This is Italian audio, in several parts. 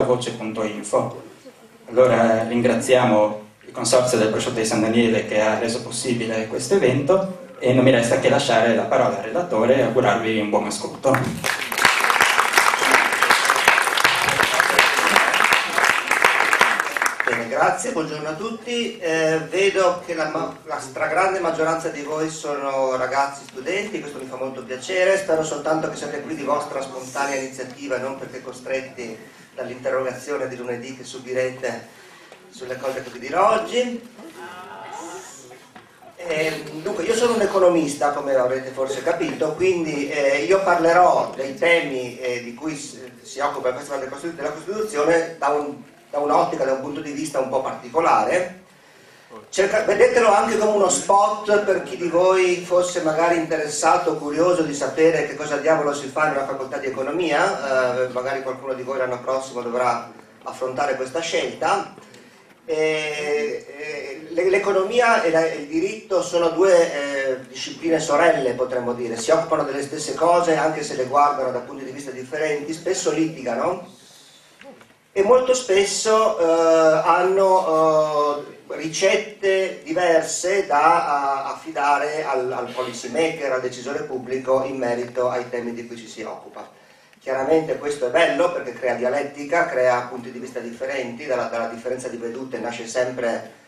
voce.info. Allora ringraziamo il Consorzio del Prosciutto di San Daniele che ha reso possibile questo evento e non mi resta che lasciare la parola al relatore e augurarvi un buon ascolto. Grazie, buongiorno a tutti. Vedo che la stragrande maggioranza di voi sono ragazzi studenti, questo mi fa molto piacere, spero soltanto che siate qui di vostra spontanea iniziativa, non perché costretti dall'interrogazione di lunedì che subirete sulle cose che vi dirò oggi. Dunque, io sono un economista, come avrete forse capito, quindi io parlerò dei temi di cui si occupa il Festival della Costituzione da un'ottica, da un punto di vista un po' particolare. Vedetelo anche come uno spot per chi di voi fosse magari interessato o curioso di sapere che cosa diavolo si fa nella facoltà di economia, magari qualcuno di voi l'anno prossimo dovrà affrontare questa scelta. L'economia e il diritto sono due discipline sorelle, potremmo dire, si occupano delle stesse cose anche se le guardano da punti di vista differenti, spesso litigano e molto spesso hanno ricette diverse da affidare al policy maker, al decisore pubblico in merito ai temi di cui ci si occupa. Chiaramente questo è bello perché crea dialettica, crea punti di vista differenti, dalla differenza di vedute nasce sempre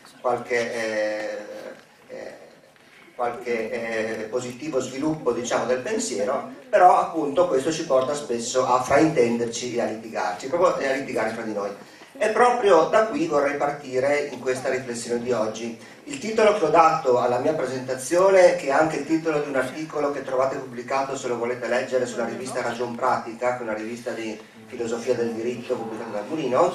qualche positivo sviluppo, diciamo, del pensiero, però appunto questo ci porta spesso a fraintenderci e a litigarci, proprio a litigare fra di noi. E proprio da qui vorrei partire in questa riflessione di oggi. Il titolo che ho dato alla mia presentazione, che è anche il titolo di un articolo che trovate pubblicato, se lo volete leggere, sulla rivista Ragion Pratica, che è una rivista di filosofia del diritto pubblicata da Mulino,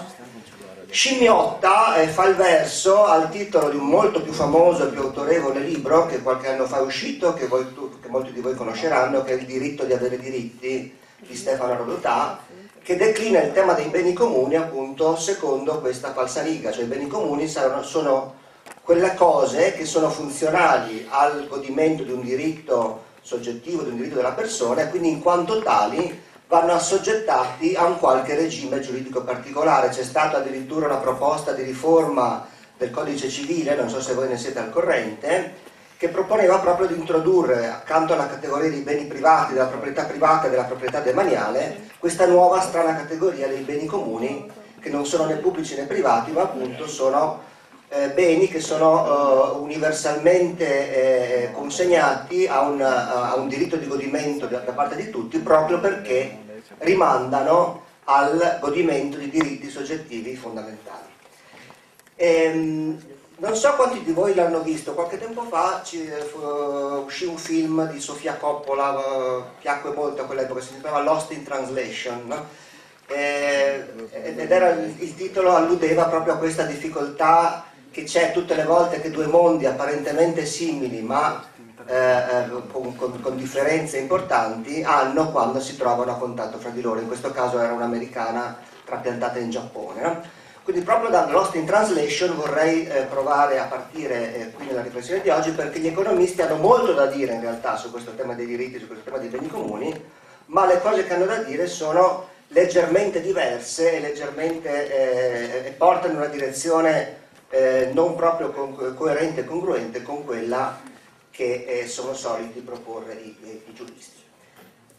scimmiotta e fa il verso al titolo di un molto più famoso e più autorevole libro che qualche anno fa è uscito, che molti di voi conosceranno, che è Il diritto di avere diritti di Stefano Rodotà, che declina il tema dei beni comuni appunto secondo questa falsariga, cioè i beni comuni sono quelle cose che sono funzionali al godimento di un diritto soggettivo, di un diritto della persona e quindi in quanto tali vanno assoggettati a un qualche regime giuridico particolare. C'è stata addirittura una proposta di riforma del codice civile, non so se voi ne siete al corrente, che proponeva proprio di introdurre, accanto alla categoria dei beni privati, della proprietà privata e della proprietà demaniale, questa nuova strana categoria dei beni comuni, che non sono né pubblici né privati, ma appunto sono beni che sono universalmente consegnati a un diritto di godimento da parte di tutti, proprio perché rimandano al godimento di diritti soggettivi fondamentali. Non so quanti di voi l'hanno visto, qualche tempo fa uscì un film di Sofia Coppola, piacque molto a quell'epoca, si chiamava Lost in Translation, no? Ed era il titolo alludeva proprio a questa difficoltà che c'è tutte le volte che due mondi apparentemente simili ma con differenze importanti hanno quando si trovano a contatto fra di loro. In questo caso era un'americana trapiantata in Giappone, no? Quindi proprio da Lost in Translation vorrei provare a partire qui nella riflessione di oggi, perché gli economisti hanno molto da dire in realtà su questo tema dei diritti, su questo tema dei beni comuni, ma le cose che hanno da dire sono leggermente diverse e portano in una direzione non proprio coerente e congruente con quella che sono soliti proporre i giuristi.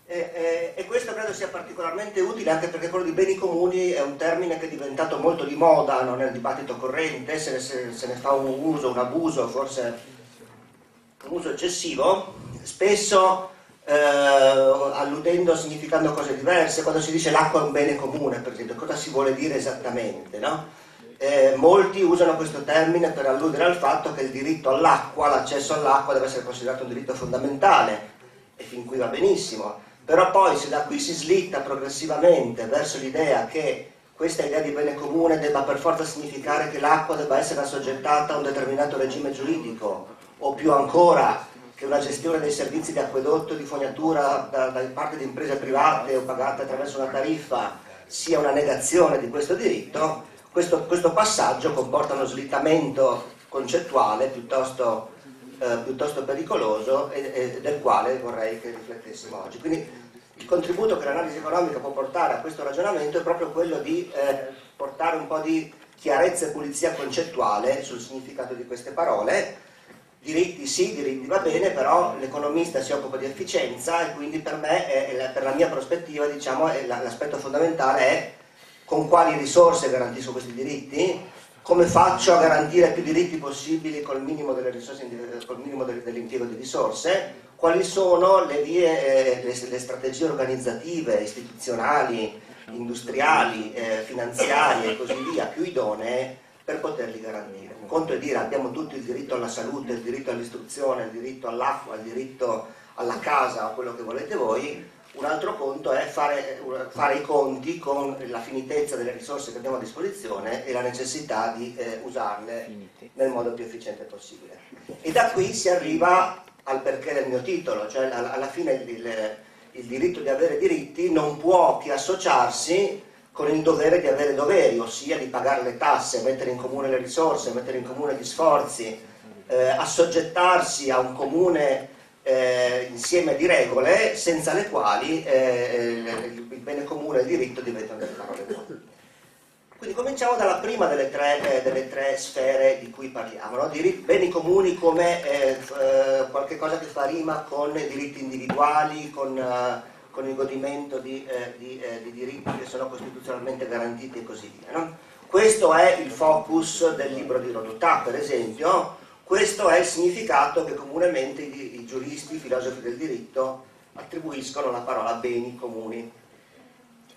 E questo credo sia particolarmente utile anche perché quello di beni comuni è un termine che è diventato molto di moda, no? Nel dibattito corrente, se ne fa un uso, un abuso, forse un uso eccessivo, spesso alludendo, significando cose diverse. Quando si dice l'acqua è un bene comune, per esempio, cosa si vuole dire esattamente, no? Molti usano questo termine per alludere al fatto che il diritto all'acqua, l'accesso all'acqua deve essere considerato un diritto fondamentale, e fin qui va benissimo, però poi se da qui si slitta progressivamente verso l'idea che questa idea di bene comune debba per forza significare che l'acqua debba essere assoggettata a un determinato regime giuridico, o più ancora che una gestione dei servizi di acquedotto e di fognatura da parte di imprese private o pagate attraverso una tariffa sia una negazione di questo diritto, questo passaggio comporta uno slittamento concettuale piuttosto pericoloso e del quale vorrei che riflettessimo oggi. Quindi Il contributo che l'analisi economica può portare a questo ragionamento è proprio quello di portare un po' di chiarezza e pulizia concettuale sul significato di queste parole. Diritti sì, diritti va bene, però l'economista si occupa di efficienza e quindi per me, per la mia prospettiva, diciamo, l'aspetto fondamentale è con quali risorse garantisco questi diritti, come faccio a garantire più diritti possibili col minimo delle risorse, col minimo dell'impiego di risorse, quali sono le vie, le strategie organizzative, istituzionali, industriali, finanziarie e così via più idonee per poterli garantire. Un conto è dire abbiamo tutti il diritto alla salute, il diritto all'istruzione, il diritto all'acqua, il diritto alla casa o quello che volete voi. Un altro conto è fare i conti con la finitezza delle risorse che abbiamo a disposizione e la necessità di usarle nel modo più efficiente possibile. E da qui si arriva al perché del mio titolo, cioè alla fine il diritto di avere diritti non può che associarsi con il dovere di avere doveri, ossia di pagare le tasse, mettere in comune le risorse, mettere in comune gli sforzi, assoggettarsi a un comune insieme di regole senza le quali il bene comune e il diritto diventano delle parole vuote. Quindi cominciamo dalla prima delle tre sfere di cui parliamo, no? Beni comuni come qualche cosa che fa rima con i diritti individuali, con il godimento di diritti che sono costituzionalmente garantiti e così via. No? Questo è il focus del libro di Rodotà, per esempio. Questo è il significato che comunemente i giuristi, i filosofi del diritto attribuiscono alla parola beni comuni.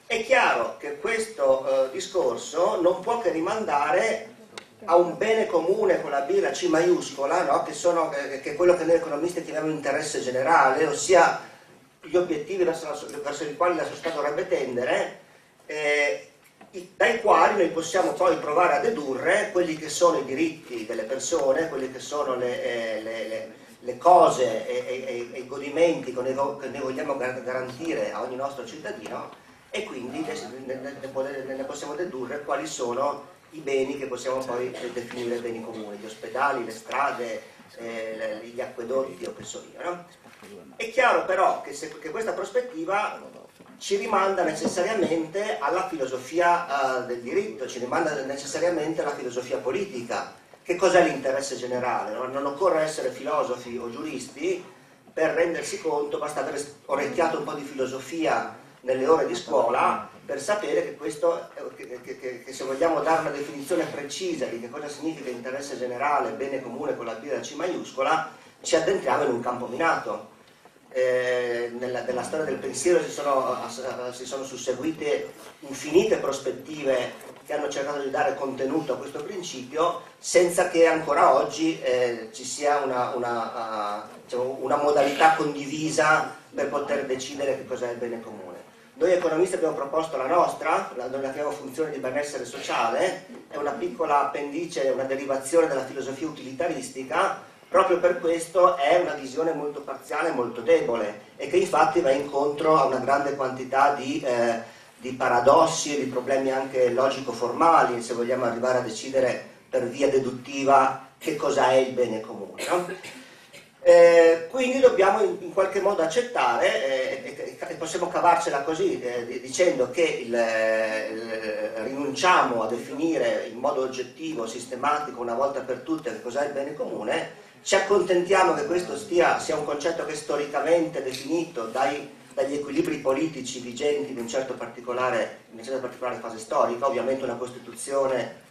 È chiaro che questo discorso non può che rimandare a un bene comune con la B e la C maiuscola, no? che è quello che noi economisti chiamiamo interesse generale, ossia gli obiettivi verso i quali la società dovrebbe tendere, dai quali noi possiamo poi provare a dedurre quelli che sono i diritti delle persone, quelli che sono le cose e i godimenti che noi vogliamo garantire a ogni nostro cittadino, e quindi ne possiamo dedurre quali sono i beni che possiamo poi definire beni comuni, gli ospedali, le strade, gli acquedotti o che so io. No? È chiaro però che questa prospettiva ci rimanda necessariamente alla filosofia del diritto, ci rimanda necessariamente alla filosofia politica. Che cos'è l'interesse generale? No? Non occorre essere filosofi o giuristi per rendersi conto, basta aver orecchiato un po' di filosofia nelle ore di scuola per sapere che questo, che se vogliamo dare una definizione precisa di che cosa significa interesse generale, bene comune con la B e la C maiuscola, ci addentriamo in un campo minato. Nella storia del pensiero si sono susseguite infinite prospettive che hanno cercato di dare contenuto a questo principio senza che ancora oggi ci sia una modalità condivisa per poter decidere che cos'è il bene comune. Noi economisti abbiamo proposto la nostra, noi la chiamiamo funzione di benessere sociale, è una piccola appendice, una derivazione della filosofia utilitaristica. Proprio per questo è una visione molto parziale e molto debole e che infatti va incontro a una grande quantità di paradossi e di problemi anche logico-formali, se vogliamo arrivare a decidere per via deduttiva che cosa è il bene comune. No? Quindi dobbiamo in qualche modo accettare e possiamo cavarcela così dicendo che rinunciamo a definire in modo oggettivo, sistematico, una volta per tutte che cos'è il bene comune. Ci accontentiamo che questo sia un concetto che è storicamente definito dagli equilibri politici vigenti in una certa particolare fase storica. Ovviamente una Costituzione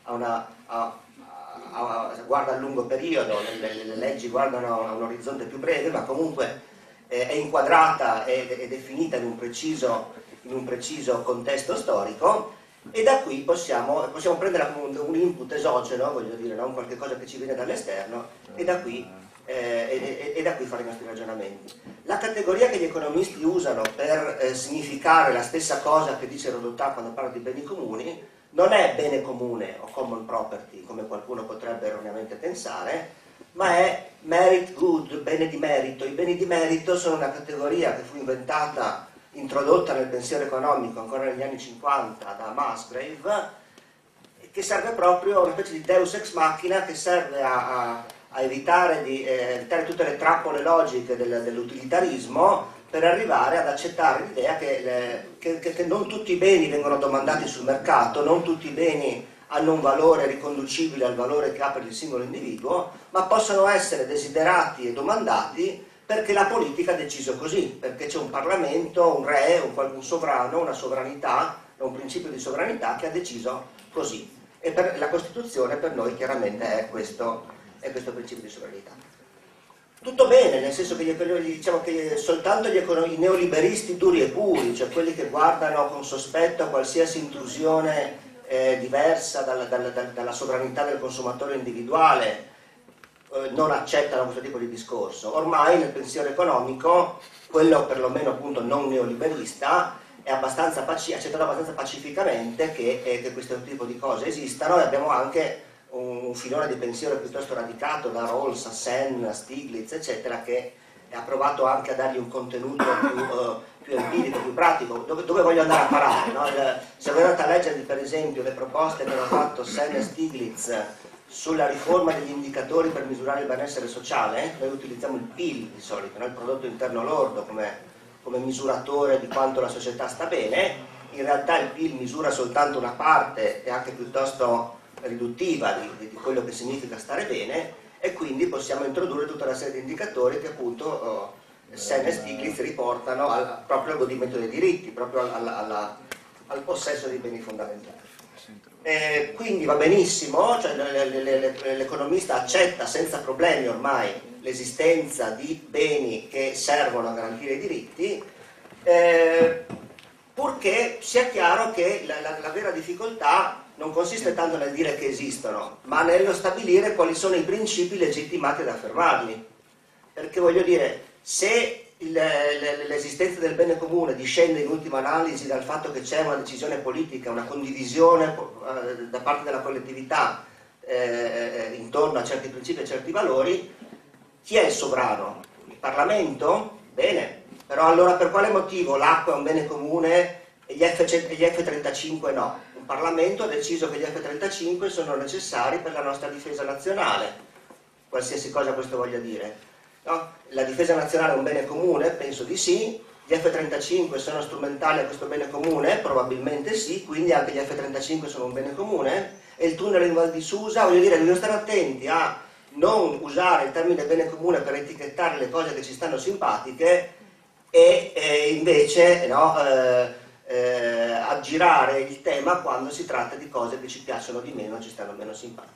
guarda a lungo periodo, le leggi guardano a un orizzonte più breve, ma comunque è inquadrata e definita in un preciso contesto storico. E da qui possiamo prendere un input esogeno, voglio dire, no? Qualche cosa che ci viene dall'esterno, e da qui fare i nostri ragionamenti. La categoria che gli economisti usano per significare la stessa cosa che dice Rodotà quando parla di beni comuni non è bene comune o common property, come qualcuno potrebbe erroneamente pensare, ma è merit good, bene di merito. I beni di merito sono una categoria che fu introdotta nel pensiero economico ancora negli anni 50 da Musgrave, che serve proprio una specie di deus ex machina che serve a evitare tutte le trappole logiche dell'utilitarismo per arrivare ad accettare l'idea che non tutti i beni vengono domandati sul mercato, non tutti i beni hanno un valore riconducibile al valore che ha per il singolo individuo, ma possono essere desiderati e domandati perché la politica ha deciso così, perché c'è un Parlamento, un re, un sovrano, una sovranità, un principio di sovranità che ha deciso così. E la Costituzione per noi chiaramente è questo principio di sovranità. Tutto bene, nel senso che diciamo che soltanto i neoliberisti duri e puri, cioè quelli che guardano con sospetto a qualsiasi intrusione diversa dalla sovranità del consumatore individuale, non accettano questo tipo di discorso. Ormai nel pensiero economico, quello perlomeno appunto non neoliberista, è accettato abbastanza pacificamente che questo tipo di cose esistano, e abbiamo anche un filone di pensiero piuttosto radicato da Rawls a Sen, a Stiglitz, eccetera, che ha provato anche a dargli un contenuto più empirico, più pratico. Dove voglio andare a parare? No? Se voi andate a leggere per esempio le proposte che hanno fatto Sen e Stiglitz sulla riforma degli indicatori per misurare il benessere sociale, noi utilizziamo il PIL di solito, no? Il prodotto interno lordo come misuratore di quanto la società sta bene. In realtà il PIL misura soltanto una parte, e anche piuttosto riduttiva, di quello che significa stare bene, e quindi possiamo introdurre tutta una serie di indicatori che appunto Sen e Stiglitz riportano proprio al godimento dei diritti, proprio al possesso dei beni fondamentali. Quindi va benissimo, cioè l'economista accetta senza problemi ormai l'esistenza di beni che servono a garantire i diritti, purché sia chiaro che la vera difficoltà non consiste tanto nel dire che esistono, ma nello stabilire quali sono i principi legittimati ad affermarli. Perché voglio dire, se l'esistenza del bene comune discende in ultima analisi dal fatto che c'è una decisione politica, una condivisione da parte della collettività intorno a certi principi e certi valori, chi è il sovrano? Il Parlamento? Bene, però allora per quale motivo l'acqua è un bene comune e gli F-35 no? Il Parlamento ha deciso che gli F-35 sono necessari per la nostra difesa nazionale, qualsiasi cosa questo voglia dire. No? La difesa nazionale è un bene comune? Penso di sì. Gli F-35 sono strumentali a questo bene comune? Probabilmente sì, quindi anche gli F-35 sono un bene comune. E il tunnel in Val di Susa, voglio dire, dobbiamo stare attenti a non usare il termine bene comune per etichettare le cose che ci stanno simpatiche e invece no, aggirare il tema quando si tratta di cose che ci piacciono di meno, ci stanno meno simpatiche.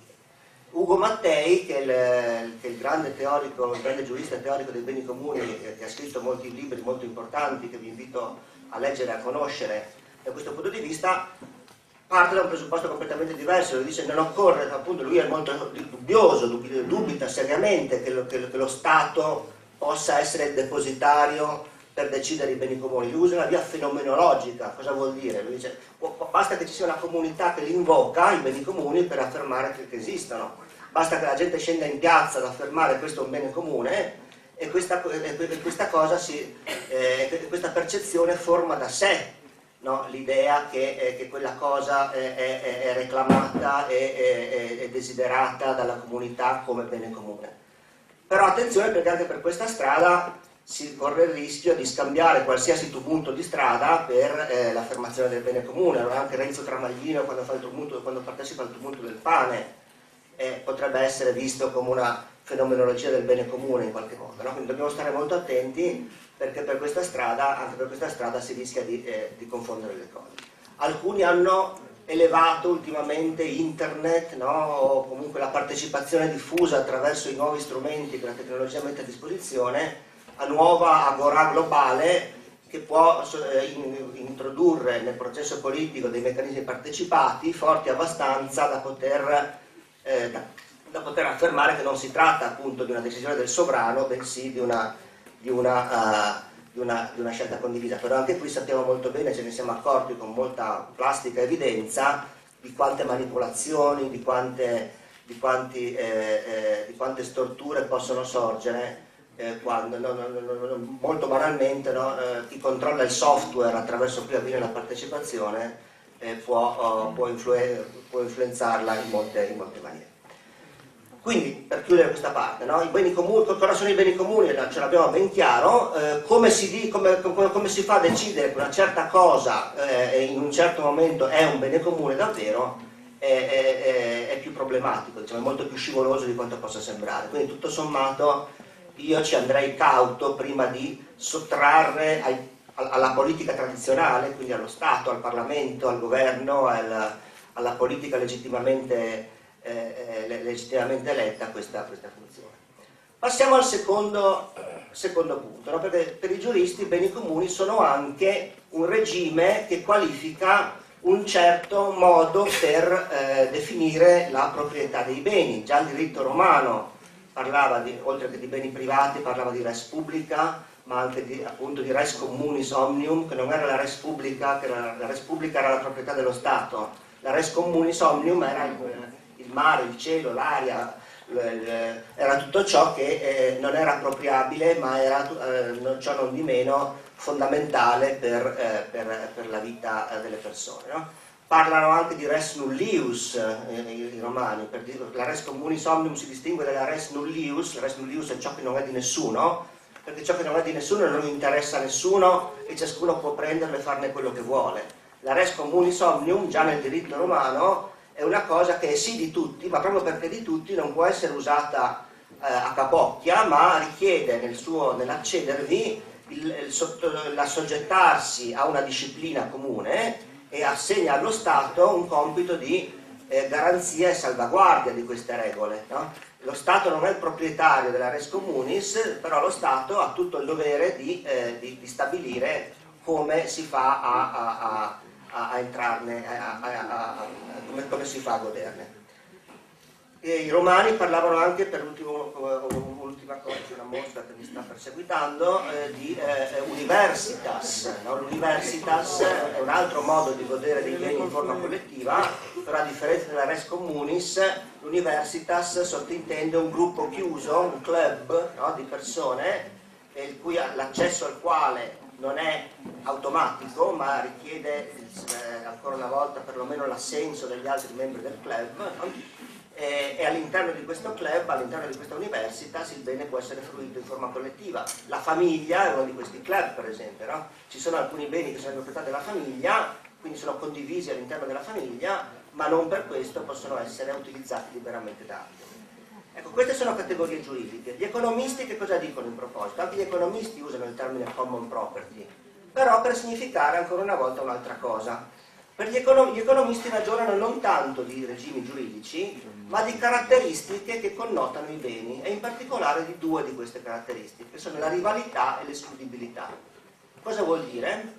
Ugo Mattei, che è il grande teorico, il grande giurista e teorico dei beni comuni, che ha scritto molti libri molto importanti che vi invito a leggere e a conoscere da questo punto di vista, parte da un presupposto completamente diverso. Lui dice non occorre, appunto lui è molto dubbioso, dubita seriamente che lo Stato possa essere il depositario per decidere i beni comuni. Lui usa una via fenomenologica. Cosa vuol dire? Lui dice basta che ci sia una comunità che li invoca, i beni comuni, per affermare che esistono. Basta che la gente scenda in piazza ad affermare questo è un bene comune, e questa percezione forma da sé, no? L'idea che quella cosa è reclamata e desiderata dalla comunità come bene comune. Però attenzione, perché anche per questa strada si corre il rischio di scambiare qualsiasi tumulto di strada per l'affermazione del bene comune. Allora anche Renzo Tramaglino, quando partecipa al tumulto del pane, potrebbe essere visto come una fenomenologia del bene comune in qualche modo, no? Quindi dobbiamo stare molto attenti, perché anche per questa strada si rischia di confondere le cose. Alcuni hanno elevato ultimamente internet, no? O comunque la partecipazione diffusa attraverso i nuovi strumenti che la tecnologia mette a disposizione, a nuova agorà globale che può introdurre nel processo politico dei meccanismi partecipati forti abbastanza da poter affermare che non si tratta appunto di una decisione del sovrano, bensì di una scelta condivisa. Però anche qui sappiamo molto bene, ce ne siamo accorti con molta plastica evidenza, di quante manipolazioni, di quante storture possono sorgere quando molto banalmente, no, chi controlla il software attraverso cui avviene la partecipazione può influenzarla in molte maniere. Quindi, per chiudere questa parte, no? I beni comuni, cosa sono i beni comuni? Ce l'abbiamo ben chiaro. Come si fa a decidere che una certa cosa in un certo momento è un bene comune davvero è più problematico, diciamo, è molto più scivoloso di quanto possa sembrare. Quindi tutto sommato io ci andrei cauto prima di sottrarre alla politica tradizionale, quindi allo Stato, al Parlamento, al governo, alla politica legittimamente eletta questa funzione. Passiamo al secondo punto, no? Perché per i giuristi i beni comuni sono anche un regime che qualifica un certo modo per definire la proprietà dei beni. Già il diritto romano parlava, oltre che di beni privati, parlava di res publica, ma anche appunto di res communis omnium, che non era la res publica, la res publica era la proprietà dello Stato, la res communis omnium era il mare, il cielo, l'aria, era tutto ciò che non era appropriabile, ma era ciò non di meno fondamentale per la vita delle persone, no? Parlano anche di res nullius i romani, per dire, la res communis omnium si distingue dalla res nullius. La res nullius è ciò che non è di nessuno, perché ciò che non è di nessuno non interessa a nessuno e ciascuno può prenderlo e farne quello che vuole. La res communis omnium, già nel diritto romano, è una cosa che è sì di tutti, ma proprio perché di tutti non può essere usata a capocchia, ma richiede nell'accedervi l'assoggettarsi a una disciplina comune e assegna allo Stato un compito di garanzia e salvaguardia di queste regole, no? Lo Stato non è il proprietario della res communis, però lo Stato ha tutto il dovere di stabilire come si fa a entrarne, come si fa a goderne. E i romani parlavano anche, per l'ultima cosa, c'è una mosca che mi sta perseguitando, di universitas, no? L'universitas è un altro modo di godere dei beni in forma collettiva, però a differenza della res communis, l'universitas sottintende un gruppo chiuso, un club, no? Di persone, l'accesso al quale non è automatico, ma richiede ancora una volta perlomeno l'assenso degli altri membri del club, no? E all'interno di questo club, all'interno di questa università, il bene può essere fruito in forma collettiva. La famiglia è uno di questi club, per esempio, no? Ci sono alcuni beni che sono proprietà della famiglia, quindi sono condivisi all'interno della famiglia, ma non per questo possono essere utilizzati liberamente da altri. Ecco, queste sono categorie giuridiche. Gli economisti che cosa dicono in proposito? Anche gli economisti usano il termine common property, però per significare ancora una volta un'altra cosa. Per gli economisti ragionano non tanto di regimi giuridici, ma di caratteristiche che connotano i beni, e in particolare di due di queste caratteristiche, che sono la rivalità e l'escludibilità. Cosa vuol dire?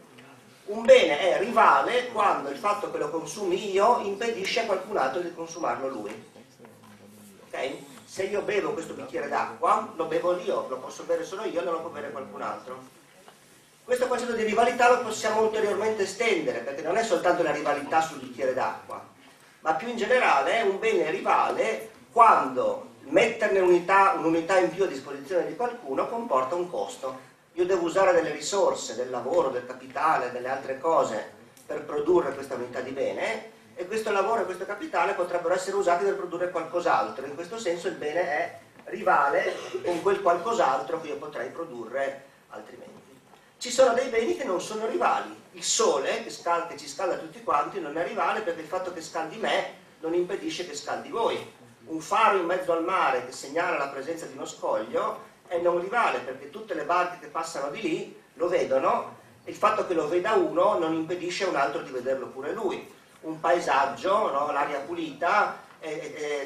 Un bene è rivale quando il fatto che lo consumi io impedisce a qualcun altro di consumarlo lui. Okay? Se io bevo questo bicchiere d'acqua, lo bevo io, lo posso bere solo io, non lo può bere qualcun altro. Questo concetto di rivalità lo possiamo ulteriormente estendere, perché non è soltanto la rivalità sul bicchiere d'acqua, ma più in generale è un bene rivale quando metterne un'unità in più a disposizione di qualcuno comporta un costo. Io devo usare delle risorse, del lavoro, del capitale, delle altre cose per produrre questa unità di bene, e questo lavoro e questo capitale potrebbero essere usati per produrre qualcos'altro. In questo senso il bene è rivale con quel qualcos'altro che io potrei produrre altrimenti. Ci sono dei beni che non sono rivali. Il sole, che ci scalda tutti quanti, non è rivale perché il fatto che scaldi me non impedisce che scaldi voi. Un faro in mezzo al mare che segnala la presenza di uno scoglio è non rivale perché tutte le barche che passano di lì lo vedono, e il fatto che lo veda uno non impedisce a un altro di vederlo pure lui. Un paesaggio, no? L'aria pulita,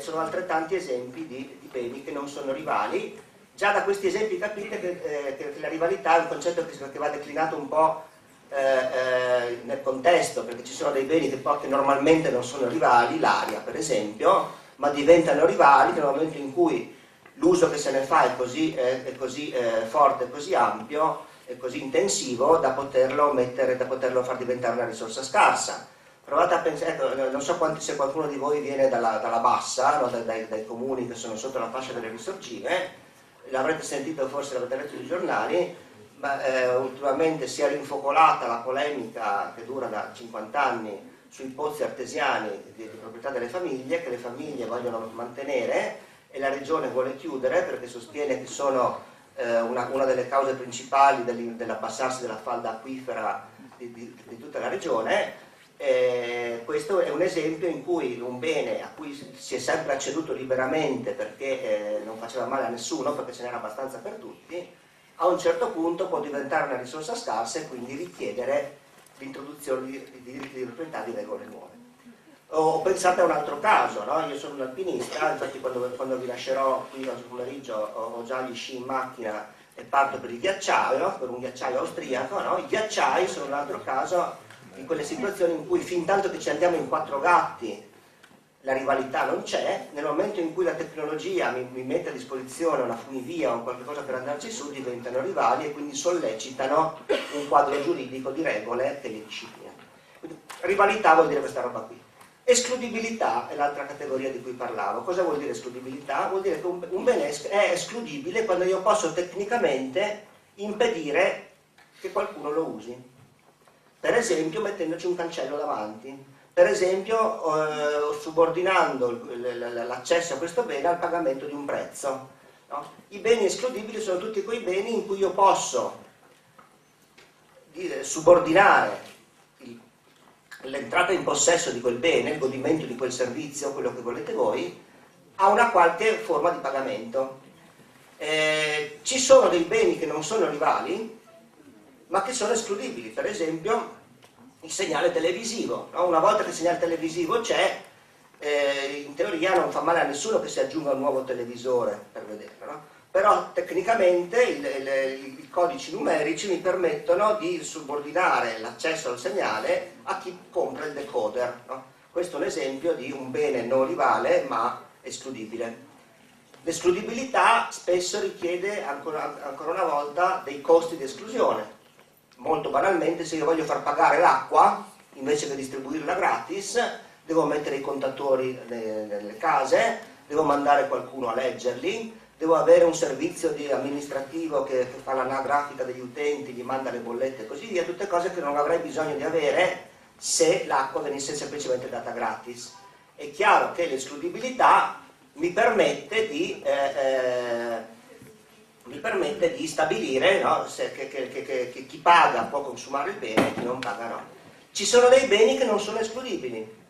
sono altrettanti esempi di beni che non sono rivali. Già da questi esempi capite che la rivalità è un concetto che va declinato un po' nel contesto, perché ci sono dei beni che normalmente non sono rivali, l'aria per esempio, ma diventano rivali nel momento in cui l'uso che se ne fa è così forte, così ampio e così intensivo da poterlo far diventare una risorsa scarsa. Provate a pensare, non so se qualcuno di voi viene dalla bassa, no? dai comuni che sono sotto la fascia delle risorgive. L'avrete sentito, forse l'avrete letto sui giornali, ma ultimamente si è rinfocolata la polemica che dura da 50 anni sui pozzi artesiani di proprietà delle famiglie, che le famiglie vogliono mantenere, e la regione vuole chiudere perché sostiene che sono una delle cause principali dell'abbassarsi della falda acquifera di tutta la regione. Questo è un esempio in cui un bene a cui si è sempre acceduto liberamente perché non faceva male a nessuno, perché ce n'era abbastanza per tutti, a un certo punto può diventare una risorsa scarsa e quindi richiedere l'introduzione di diritti di proprietà di regole nuove. O pensate a un altro caso, no? Io sono un alpinista, infatti quando vi lascerò qui oggi pomeriggio ho già gli sci in macchina e parto per il ghiacciaio, no? Per un ghiacciaio austriaco, no? I ghiacciai sono un altro caso in quelle situazioni in cui fin tanto che ci andiamo in quattro gatti la rivalità non c'è, nel momento in cui la tecnologia mi mette a disposizione una funivia o qualcosa per andarci su, diventano rivali e quindi sollecitano un quadro giuridico di regole che li disciplina. Quindi, rivalità vuol dire questa roba qui. Escludibilità è l'altra categoria di cui parlavo. Cosa vuol dire escludibilità? Vuol dire che un bene è escludibile quando io posso tecnicamente impedire che qualcuno lo usi. Per esempio mettendoci un cancello davanti, per esempio subordinando l'accesso a questo bene al pagamento di un prezzo. No? I beni escludibili sono tutti quei beni in cui io posso subordinare l'entrata in possesso di quel bene, il godimento di quel servizio, quello che volete voi, a una qualche forma di pagamento. Ci sono dei beni che non sono rivali, ma che sono escludibili, per esempio il segnale televisivo, no? Una volta che il segnale televisivo c'è, in teoria non fa male a nessuno che si aggiunga un nuovo televisore per vederlo, no? Però tecnicamente i codici numerici mi permettono di subordinare l'accesso al segnale a chi compra il decoder, no? Questo è un esempio di un bene non rivale ma escludibile. L'escludibilità spesso richiede ancora una volta dei costi di esclusione. Molto banalmente, se io voglio far pagare l'acqua invece che distribuirla gratis, devo mettere i contatori nelle case, devo mandare qualcuno a leggerli, devo avere un servizio amministrativo che fa l'anagrafica degli utenti, gli manda le bollette e così via, tutte cose che non avrei bisogno di avere se l'acqua venisse semplicemente data gratis. È chiaro che l'escludibilità mi permette di stabilire, no, che chi paga può consumare il bene e chi non paga no. Ci sono dei beni che non sono escludibili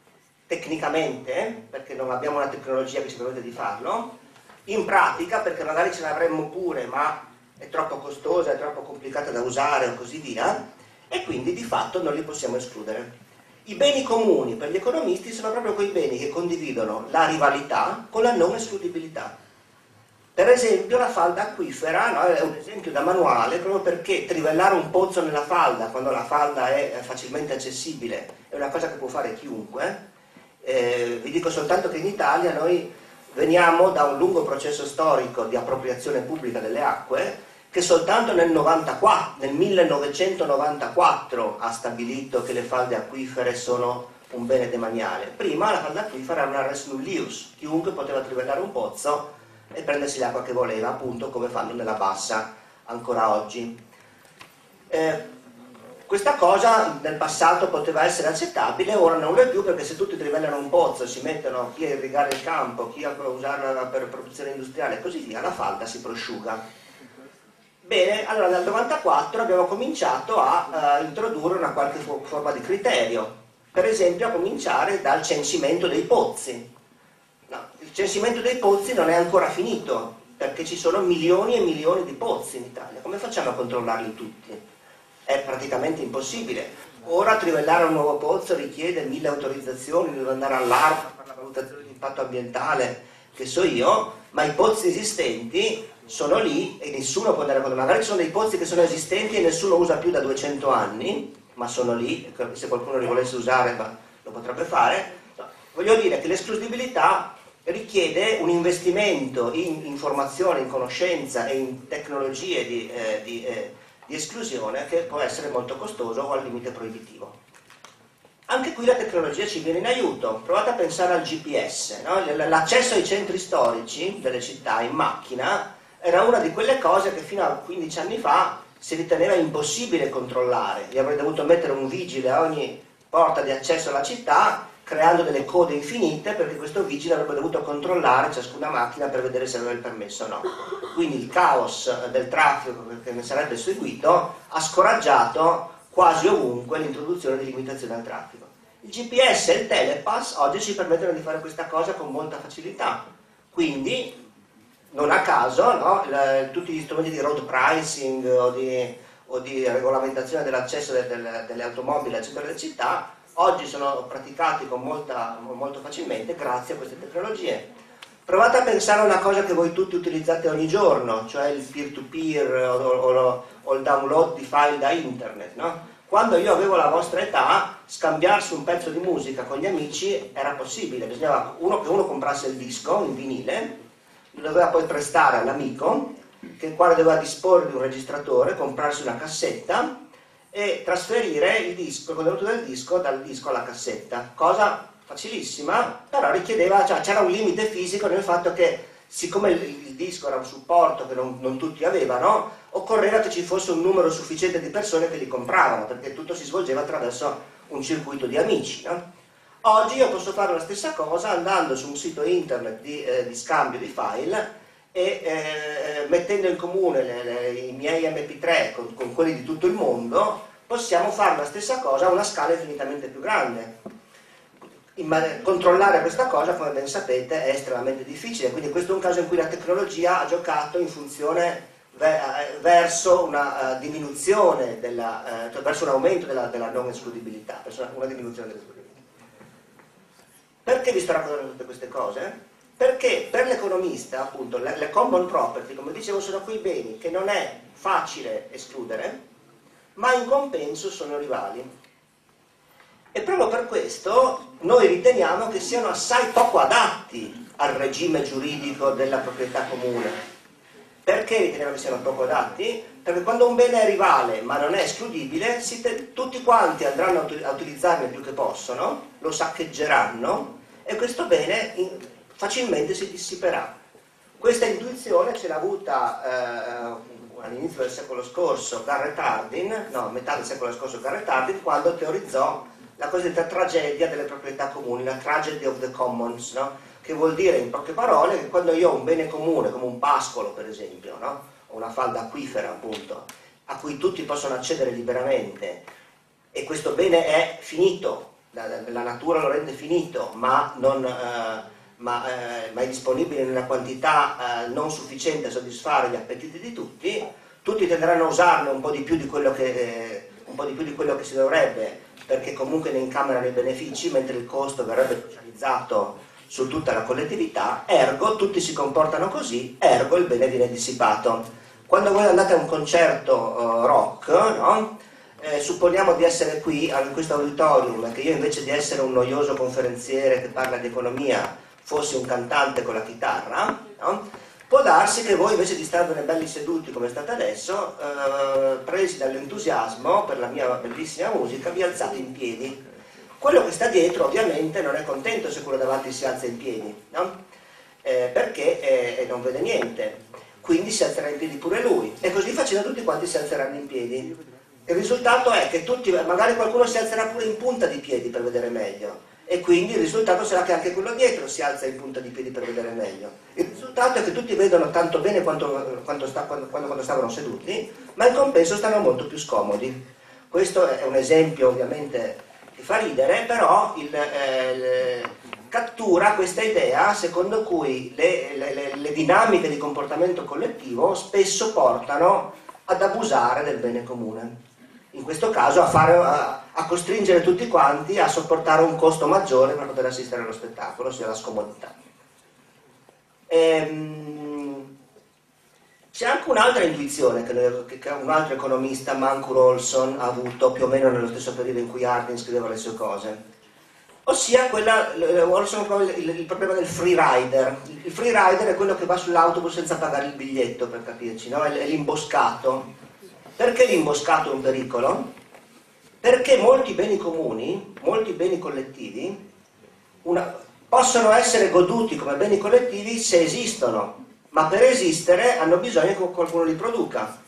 tecnicamente, perché non abbiamo una tecnologia che ci permette di farlo, in pratica perché magari ce l'avremmo pure ma è troppo costosa, è troppo complicata da usare o così via, e quindi di fatto non li possiamo escludere. I beni comuni per gli economisti sono proprio quei beni che condividono la rivalità con la non escludibilità. Per esempio la falda acquifera, no, è un esempio da manuale, proprio perché trivellare un pozzo nella falda quando la falda è facilmente accessibile è una cosa che può fare chiunque. Vi dico soltanto che in Italia noi veniamo da un lungo processo storico di appropriazione pubblica delle acque che soltanto nel 1994 ha stabilito che le falde acquifere sono un bene demaniale. Prima la falda acquifera era una res nullius, chiunque poteva trivellare un pozzo e prendersi l'acqua che voleva, appunto come fanno nella bassa ancora oggi. Questa cosa nel passato poteva essere accettabile, ora non lo è più, perché se tutti trivellano un pozzo, si mettono chi a irrigare il campo, chi a usarla per produzione industriale e così via, la falda si prosciuga. Bene, allora nel 94 abbiamo cominciato a introdurre una qualche forma di criterio, per esempio a cominciare dal censimento dei pozzi. No, il censimento dei pozzi non è ancora finito, perché ci sono milioni e milioni di pozzi in Italia. Come facciamo a controllarli tutti? È praticamente impossibile. Ora trivellare un nuovo pozzo richiede 1000 autorizzazioni, devo andare all'ARPA per la valutazione di impatto ambientale, che so io, ma i pozzi esistenti sono lì e nessuno può andare a controllare. Magari ci sono dei pozzi che sono esistenti e nessuno usa più da 200 anni, ma sono lì, se qualcuno li volesse usare lo potrebbe fare. No, voglio dire che l'escludibilità richiede un investimento in informazione, in conoscenza e in tecnologie di esclusione che può essere molto costoso o al limite proibitivo. Anche qui la tecnologia ci viene in aiuto. Provate a pensare al GPS, no? L'accesso ai centri storici delle città in macchina era una di quelle cose che fino a 15 anni fa si riteneva impossibile controllare. Io avrei dovuto mettere un vigile a ogni porta di accesso alla città creando delle code infinite, perché questo vigile avrebbe dovuto controllare ciascuna macchina per vedere se aveva il permesso o no. Quindi il caos del traffico che ne sarebbe seguito ha scoraggiato quasi ovunque l'introduzione di limitazioni al traffico. Il GPS e il telepass oggi ci permettono di fare questa cosa con molta facilità, quindi non a caso, no, tutti gli strumenti di road pricing o di regolamentazione dell'accesso delle automobili al centro delle città oggi sono praticati molto facilmente grazie a queste tecnologie. Provate a pensare a una cosa che voi tutti utilizzate ogni giorno, cioè il peer-to-peer o il download di file da internet, no? Quando io avevo la vostra età, scambiarsi un pezzo di musica con gli amici era possibile, bisognava che uno comprasse il disco in vinile, lo doveva poi prestare all'amico, che il quale doveva disporre di un registratore, comprarsi una cassetta e trasferire il contenuto del disco dal disco alla cassetta, cosa facilissima, però richiedeva, cioè c'era un limite fisico nel fatto che siccome il disco era un supporto che non tutti avevano, occorreva che ci fosse un numero sufficiente di persone che li compravano, perché tutto si svolgeva attraverso un circuito di amici, no? Oggi io posso fare la stessa cosa andando su un sito internet di scambio di file e mettendo in comune i miei MP3 con quelli di tutto il mondo, possiamo fare la stessa cosa a una scala infinitamente più grande. Controllare questa cosa, come ben sapete, è estremamente difficile, quindi questo è un caso in cui la tecnologia ha giocato in funzione verso una diminuzione, cioè verso un aumento della non escludibilità, verso una diminuzione dell'escludibilità. Perché vi sto raccontando tutte queste cose? Perché per l'economista, appunto, le common property, come dicevo, sono quei beni che non è facile escludere, ma in compenso sono rivali. E proprio per questo noi riteniamo che siano assai poco adatti al regime giuridico della proprietà comune. Perché riteniamo che siano poco adatti? Perché quando un bene è rivale ma non è escludibile, tutti quanti andranno a utilizzarne più che possono, lo saccheggeranno e questo bene facilmente si dissiperà. Questa intuizione ce l'ha avuta all'inizio del secolo scorso Garrett Hardin, no, metà del secolo scorso Garrett Hardin, quando teorizzò la cosiddetta tragedia delle proprietà comuni, la tragedy of the commons, no? Che vuol dire in poche parole che quando io ho un bene comune, come un pascolo per esempio, no? O una falda acquifera appunto, a cui tutti possono accedere liberamente, e questo bene è finito, la natura lo rende finito, ma è disponibile in una quantità non sufficiente a soddisfare gli appetiti di tutti, tutti tenderanno a usarne un po' di più di quello che si dovrebbe, perché comunque ne incamerano i benefici, mentre il costo verrebbe socializzato su tutta la collettività, ergo tutti si comportano così, ergo il bene viene dissipato. Quando voi andate a un concerto rock, no? Supponiamo di essere qui in questo auditorium, che io invece di essere un noioso conferenziere che parla di economia fossi un cantante con la chitarra, no? Può darsi che voi invece di starvene belli seduti come state adesso, presi dall'entusiasmo per la mia bellissima musica, vi alzate in piedi. Quello che sta dietro ovviamente non è contento se quello davanti si alza in piedi, no? Perché non vede niente, quindi si alzerà in piedi pure lui, e così facendo tutti quanti si alzeranno in piedi. Il risultato è che tutti, magari qualcuno si alzerà pure in punta di piedi per vedere meglio, e quindi il risultato sarà che anche quello dietro si alza in punta di piedi per vedere meglio. Il risultato è che tutti vedono tanto bene quando stavano seduti, ma in compenso stanno molto più scomodi. Questo è un esempio ovviamente che fa ridere, però cattura questa idea secondo cui le dinamiche di comportamento collettivo spesso portano ad abusare del bene comune. In questo caso a costringere tutti quanti a sopportare un costo maggiore per poter assistere allo spettacolo, ossia la scomodità. C'è anche un'altra intuizione che un altro economista, Mancur Olson, ha avuto più o meno nello stesso periodo in cui Hardin scriveva le sue cose, ossia il problema del free rider. Il free rider è quello che va sull'autobus senza pagare il biglietto, per capirci, no? È l'imboscato. Perché l'imboscato è un pericolo? Perché molti beni comuni, molti beni collettivi, possono essere goduti come beni collettivi se esistono, ma per esistere hanno bisogno che qualcuno li produca.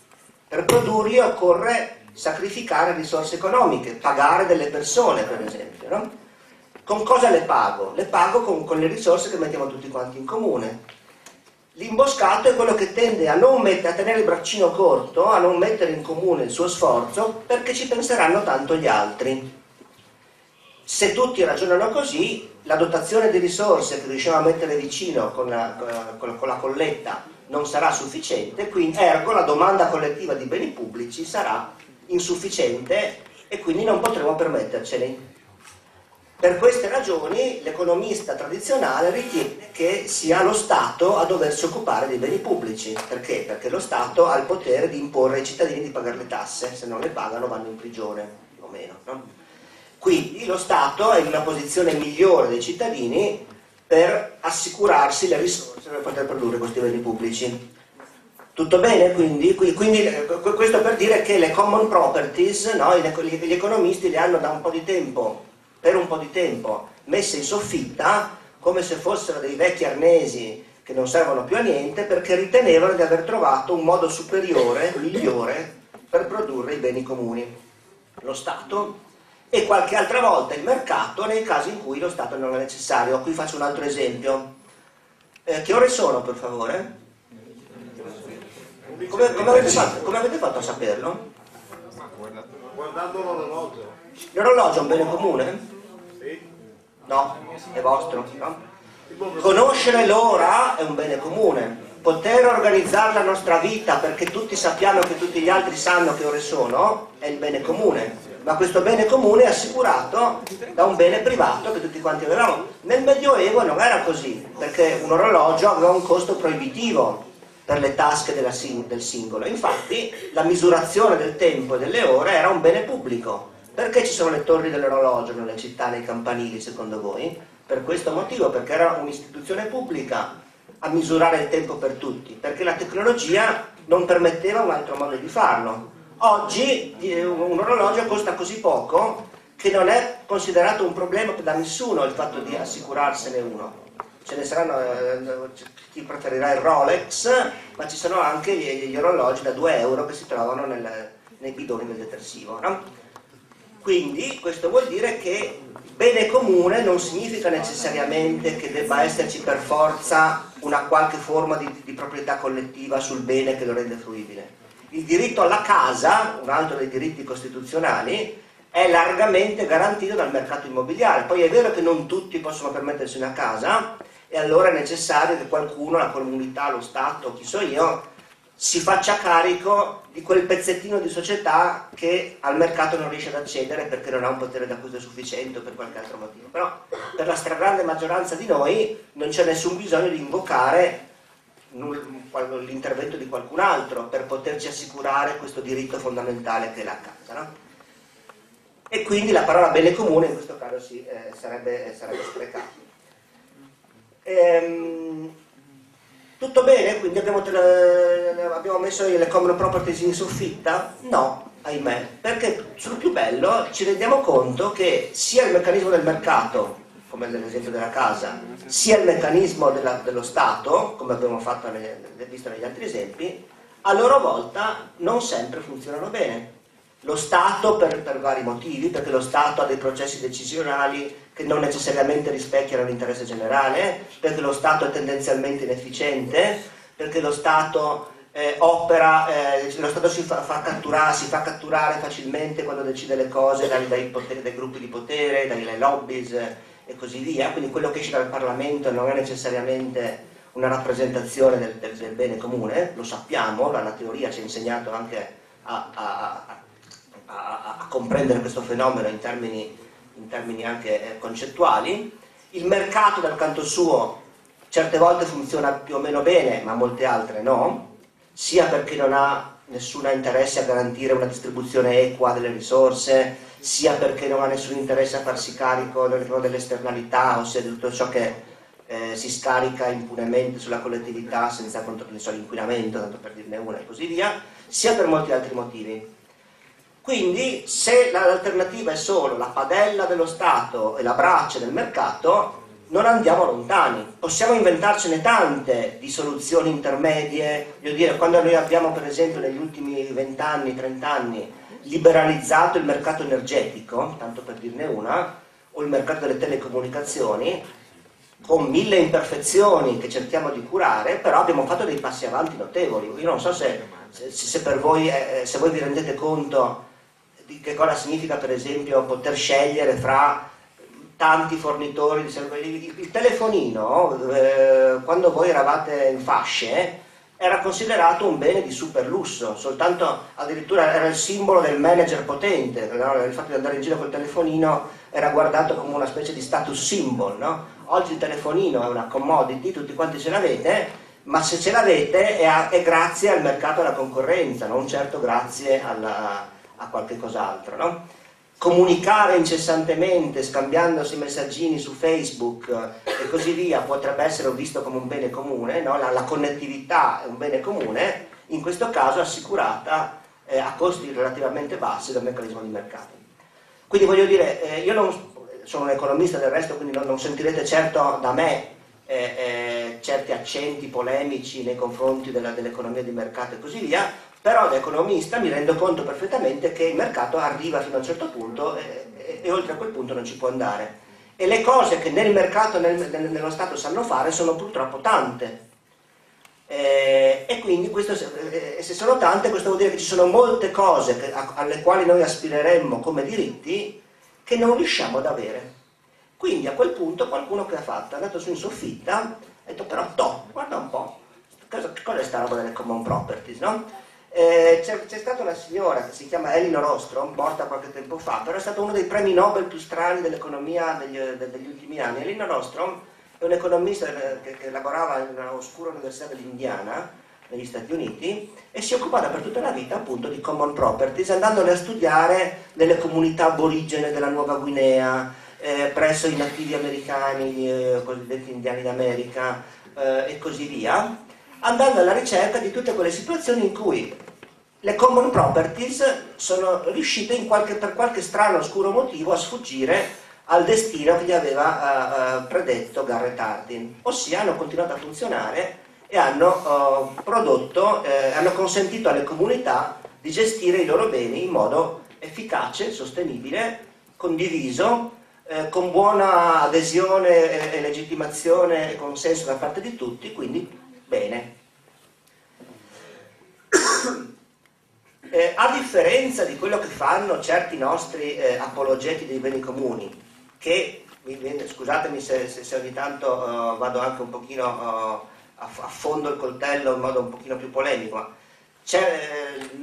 Per produrli occorre sacrificare risorse economiche, pagare delle persone per esempio, no? Con cosa le pago? Le pago con le risorse che mettiamo tutti quanti in comune. L'imboscato è quello che tende a tenere il braccino corto, a non mettere in comune il suo sforzo, perché ci penseranno tanto gli altri. Se tutti ragionano così, la dotazione di risorse che riusciamo a mettere vicino con la colletta non sarà sufficiente, quindi ergo la domanda collettiva di beni pubblici sarà insufficiente e quindi non potremo permetterceli. Per queste ragioni l'economista tradizionale ritiene che sia lo Stato a doversi occupare dei beni pubblici. Perché? Perché lo Stato ha il potere di imporre ai cittadini di pagare le tasse, se non le pagano vanno in prigione, più o meno, no? Quindi lo Stato è in una posizione migliore dei cittadini per assicurarsi le risorse per poter produrre questi beni pubblici. Tutto bene? Quindi questo per dire che le common properties, no, gli economisti le hanno da un po' di tempo, per un po' di tempo, messe in soffitta come se fossero dei vecchi arnesi che non servono più a niente, perché ritenevano di aver trovato un modo superiore, migliore, per produrre i beni comuni. Lo Stato e qualche altra volta il mercato nei casi in cui lo Stato non è necessario. Qui faccio un altro esempio. Che ore sono, per favore? Come avete fatto a saperlo? Guardando l'orologio. L'orologio è un bene comune? Sì. No, è vostro, no? Conoscere l'ora è un bene comune. Poter organizzare la nostra vita perché tutti sappiamo che tutti gli altri sanno che ore sono è il bene comune. Ma questo bene comune è assicurato da un bene privato che tutti quanti avevamo. Nel Medioevo non era così, perché un orologio aveva un costo proibitivo per le tasche del singolo. Infatti la misurazione del tempo e delle ore era un bene pubblico. Perché ci sono le torri dell'orologio nelle città, nei campanili, secondo voi? Per questo motivo, perché era un'istituzione pubblica a misurare il tempo per tutti, perché la tecnologia non permetteva un altro modo di farlo. Oggi un orologio costa così poco che non è considerato un problema da nessuno il fatto di assicurarsene uno. Ce ne saranno chi preferirà il Rolex, ma ci sono anche gli orologi da 2 euro che si trovano nei bidoni del detersivo, no? Quindi questo vuol dire che bene comune non significa necessariamente che debba esserci per forza una qualche forma di proprietà collettiva sul bene che lo rende fruibile. Il diritto alla casa, un altro dei diritti costituzionali, è largamente garantito dal mercato immobiliare. Poi è vero che non tutti possono permettersi una casa e allora è necessario che qualcuno, la comunità, lo Stato, chi so io, si faccia carico di quel pezzettino di società che al mercato non riesce ad accedere perché non ha un potere d'acquisto sufficiente o per qualche altro motivo. Però per la stragrande maggioranza di noi non c'è nessun bisogno di invocare l'intervento di qualcun altro per poterci assicurare questo diritto fondamentale che è la casa, no? E quindi la parola bene comune in questo caso sarebbe sprecata. Tutto bene? Quindi abbiamo messo le common properties in soffitta? No, ahimè, perché sul più bello ci rendiamo conto che sia il meccanismo del mercato, come nell'esempio della casa, sia il meccanismo dello Stato, come abbiamo visto negli altri esempi, a loro volta non sempre funzionano bene. Lo Stato per vari motivi, perché lo Stato ha dei processi decisionali che non necessariamente rispecchiano l'interesse generale, perché lo Stato è tendenzialmente inefficiente, perché lo Stato lo Stato si fa catturare facilmente quando decide le cose dai gruppi di potere, dalle lobbies e così via. Quindi quello che esce dal Parlamento non è necessariamente una rappresentazione del bene comune, lo sappiamo, la teoria ci ha insegnato anche a comprendere questo fenomeno in termini anche concettuali. Il mercato dal canto suo certe volte funziona più o meno bene, ma molte altre no, sia perché non ha nessun interesse a garantire una distribuzione equa delle risorse, sia perché non ha nessun interesse a farsi carico delle esternalità, ossia di tutto ciò che si scarica impunemente sulla collettività senza controllo, l'inquinamento, tanto per dirne una e così via, sia per molti altri motivi. Quindi se l'alternativa è solo la padella dello Stato e la braccia del mercato, non andiamo lontani. Possiamo inventarcene tante di soluzioni intermedie. Voglio dire, quando noi abbiamo per esempio negli ultimi 20 anni, 30 anni liberalizzato il mercato energetico, tanto per dirne una, o il mercato delle telecomunicazioni, con 1000 imperfezioni che cerchiamo di curare, però abbiamo fatto dei passi avanti notevoli. Io non so se per voi, se voi vi rendete conto di che cosa significa, per esempio, poter scegliere fra tanti fornitori di servizi. Il telefonino, quando voi eravate in fasce, era considerato un bene di super lusso, soltanto addirittura era il simbolo del manager potente, no? Il fatto di andare in giro col telefonino era guardato come una specie di status symbol, no? Oggi il telefonino è una commodity, tutti quanti ce l'avete, ma se ce l'avete è grazie al mercato e alla concorrenza, non certo grazie a qualche cos'altro, no? Comunicare incessantemente, scambiandosi messaggini su Facebook e così via, potrebbe essere visto come un bene comune, no? La connettività è un bene comune, in questo caso assicurata a costi relativamente bassi dal meccanismo di mercato. Quindi voglio dire, io non sono un economista del resto, quindi non sentirete certo da me certi accenti polemici nei confronti dell'economia di mercato e così via, però da economista mi rendo conto perfettamente che il mercato arriva fino a un certo punto e oltre a quel punto non ci può andare. E le cose che nel mercato e nello Stato sanno fare sono purtroppo tante. E quindi se sono tante, questo vuol dire che ci sono molte cose alle quali noi aspireremmo come diritti che non riusciamo ad avere. Quindi a quel punto qualcuno che ha fatto, è andato su in soffitta, ha detto però guarda un po', cosa è sta roba delle common properties, no? C'è stata una signora che si chiama Elinor Ostrom, morta qualche tempo fa, però è stato uno dei premi Nobel più strani dell'economia degli ultimi anni. Elinor Ostrom è un economista che lavorava in una oscura università dell'Indiana, negli Stati Uniti, e si è occupata per tutta la vita appunto di common properties, andandole a studiare nelle comunità aborigene della Nuova Guinea, presso i nativi americani, cosiddetti indiani d'America, e così via, andando alla ricerca di tutte quelle situazioni in cui le common properties sono riuscite per qualche strano oscuro motivo a sfuggire al destino che gli aveva predetto Garrett Hardin, ossia hanno continuato a funzionare e hanno hanno consentito alle comunità di gestire i loro beni in modo efficace, sostenibile, condiviso, con buona adesione e legittimazione e consenso da parte di tutti, quindi bene. A differenza di quello che fanno certi nostri apologeti dei beni comuni, che, scusatemi se ogni tanto vado anche un pochino affondo il coltello in modo un pochino più polemico, ma